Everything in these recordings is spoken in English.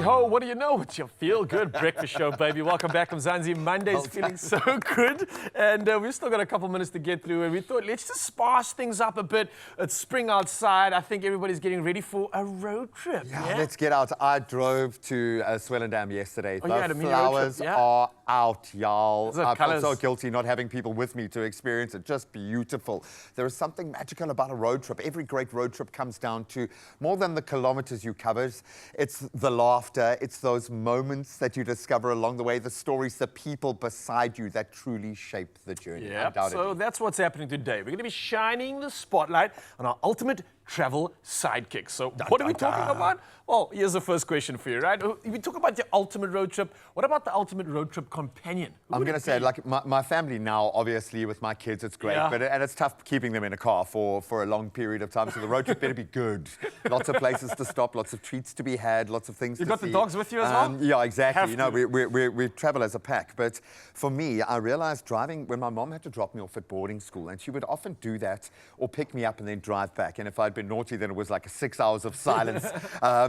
ho, what do you know? It's your feel-good breakfast show, baby. Welcome back from Zanzi. Monday's feeling so good. And we've still got a couple minutes to get through. And we thought, let's just spice things up a bit. It's spring outside. I think everybody's getting ready for a road trip. Yeah, let's get out. I drove to Swellendam yesterday. Oh, you had a mini road flowers trip, yeah? are out, y'all. I feel colours? so guilty not having people with me to experience it. Just beautiful. There is something magical about a road trip. Every great road trip comes down to more than the kilometers you covered. It's the laughter. It's those moments that you discover along the way, the stories, the people beside you that truly shape the journey. Yeah, so that's what's happening today. We're going to be shining the spotlight on our ultimate travel sidekick. So what are we talking about? Well, here's the first question for you, right? We talk about the ultimate road trip. What about the ultimate road trip companion? I'm going to say, like, my family now, obviously, with my kids, it's great. Yeah. And it's tough keeping them in a car for a long period of time. So the road trip better be good. Lots of places to stop, lots of treats to be had, lots of things to see. You got the dogs with you as well? Yeah, exactly. Have you know, we travel as a pack. But for me, I realized driving, when my mom had to drop me off at boarding school, and she would often do that or pick me up and then drive back. And if I'd been naughty, then it was like 6 hours of silence.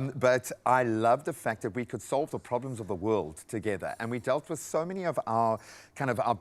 But I love the fact that we could solve the problems of the world together. And we dealt with so many of our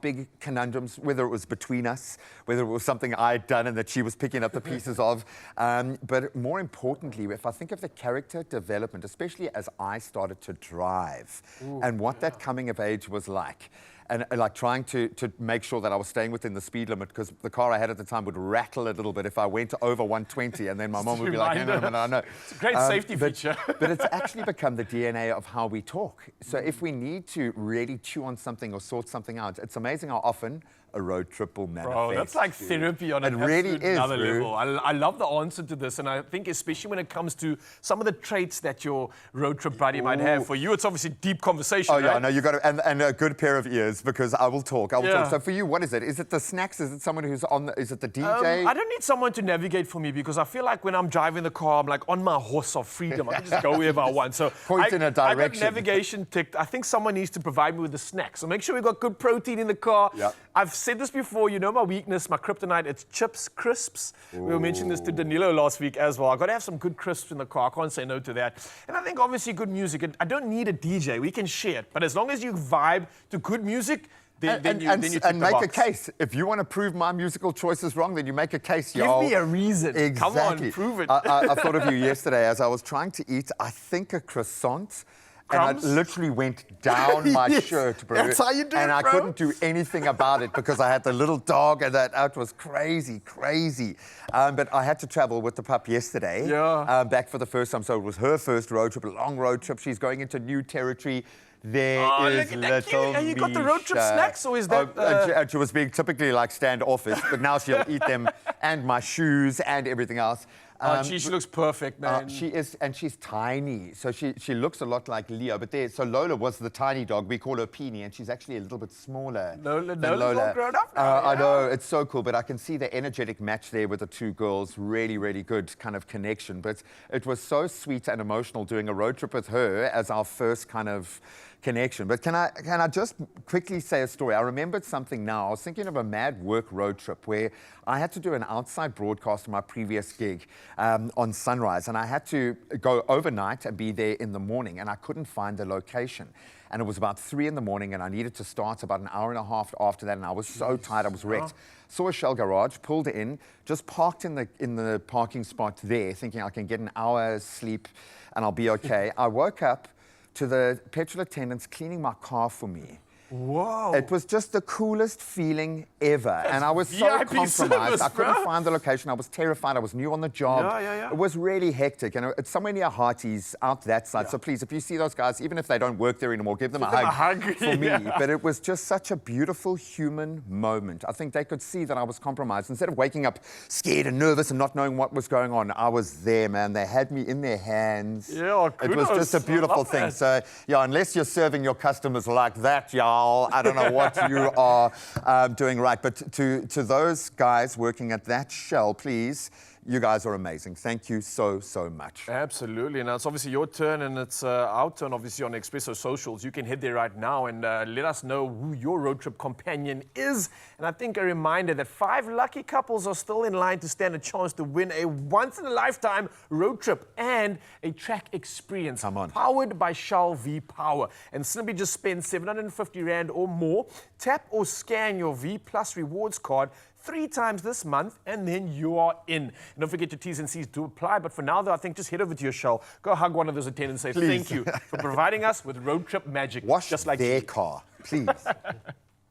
big conundrums, whether it was between us, whether it was something I'd done and that she was picking up the pieces of. But more importantly, if I think of the character development, especially as I started to drive, and what that coming of age was like. And like trying to make sure that I was staying within the speed limit, because the car I had at the time would rattle a little bit if I went over 120, and then my mom would be like, no, I know. It's a great safety feature. But it's actually become the DNA of how we talk. So if we need to really chew on something or sort something out, it's amazing how often a road trip will manifest. Bro, that's like therapy on an absolute another level. I love the answer to this, and I think especially when it comes to some of the traits that your road trip buddy might have. For you, it's obviously deep conversation, yeah, right? no, you got to, and a good pair of ears, because I will talk. So for you, what is it? Is it the snacks? Is it someone who's on? Is it the DJ? I don't need someone to navigate for me, because I feel like when I'm driving the car, I'm like on my horse of freedom. I can just go wherever I want. So point in a direction. I got navigation ticked. I think someone needs to provide me with the snacks. So make sure we got good protein in the car. Yep. I've said this before, you know my weakness, my kryptonite, it's chips, crisps. Ooh. We were mentioning this to Danilo last week as well. I've got to have some good crisps in the car. I can't say no to that. And I think obviously good music. I don't need a DJ. We can share it. But as long as you vibe to good music, then you make a case. If you want to prove my musical choices wrong, then you make a case, y'all. Give me a reason. Exactly. Come on, prove it. I thought of you yesterday as I was trying to eat, I think, a croissant. Crumbs? And I literally went down my shirt, bro. That's how you do it, and I bro. couldn't do anything about it because I had the little dog, and that was crazy. But I had to travel with the pup yesterday, back for the first time. So it was her first road trip, a long road trip. She's going into new territory. There is little And you got the road trip snacks, or is that... She was being typically like standoffish, but now she'll eat them, and my shoes and everything else. She looks perfect, man. She is, and she's tiny, so she looks a lot like Leo. But so Lola was the tiny dog. We call her Peony, and she's actually a little bit smaller than Lola. All grown up now, I know, it's so cool. But I can see the energetic match there with the two girls. Really, really good kind of connection. But it was so sweet and emotional doing a road trip with her as our first kind of connection. But can I just quickly say a story? I remembered something now. I was thinking of a mad work road trip where I had to do an outside broadcast of my previous gig on Sunrise, and I had to go overnight and be there in the morning, and I couldn't find the location. And it was about 3 in the morning, and I needed to start about an hour and a half after that, and I was so tired, I was wrecked. Saw a Shell garage, pulled in, just parked in the parking spot there, thinking I can get an hour's sleep and I'll be okay. I woke up to the petrol attendants cleaning my car for me. Whoa. It was just the coolest feeling ever. And I was so VIP compromised. service, I couldn't find the location. I was terrified. I was new on the job. It was really hectic. And it's somewhere near Hearties out that side. So please, if you see those guys, even if they don't work there anymore, give them a hug for me. But it was just such a beautiful human moment. I think they could see that I was compromised. Instead of waking up scared and nervous and not knowing what was going on, I was there, man. They had me in their hands. Yeah, it was just a beautiful thing. So, yeah, unless you're serving your customers like that, y'all, I don't know what you are doing right. But to those guys working at that Shell, please, You guys are amazing. Thank you so, so much. Absolutely. Now, it's obviously your turn, and it's our turn, obviously, on Expresso socials. You can head there right now and let us know who your road trip companion is. And I think a reminder that 5 lucky couples are still in line to stand a chance to win a once-in-a-lifetime road trip and a track experience. Come on. Powered by Shell V Power. And simply just spend 750 Rand or more. Tap or scan your V Plus rewards card 3 times this month, and then you are in. And don't forget your T's and C's to apply. But for now, though, I think just head over to your Shell, go hug one of those attendants and say Please. thank you for providing us with road trip magic. Wash just like their you. car, please.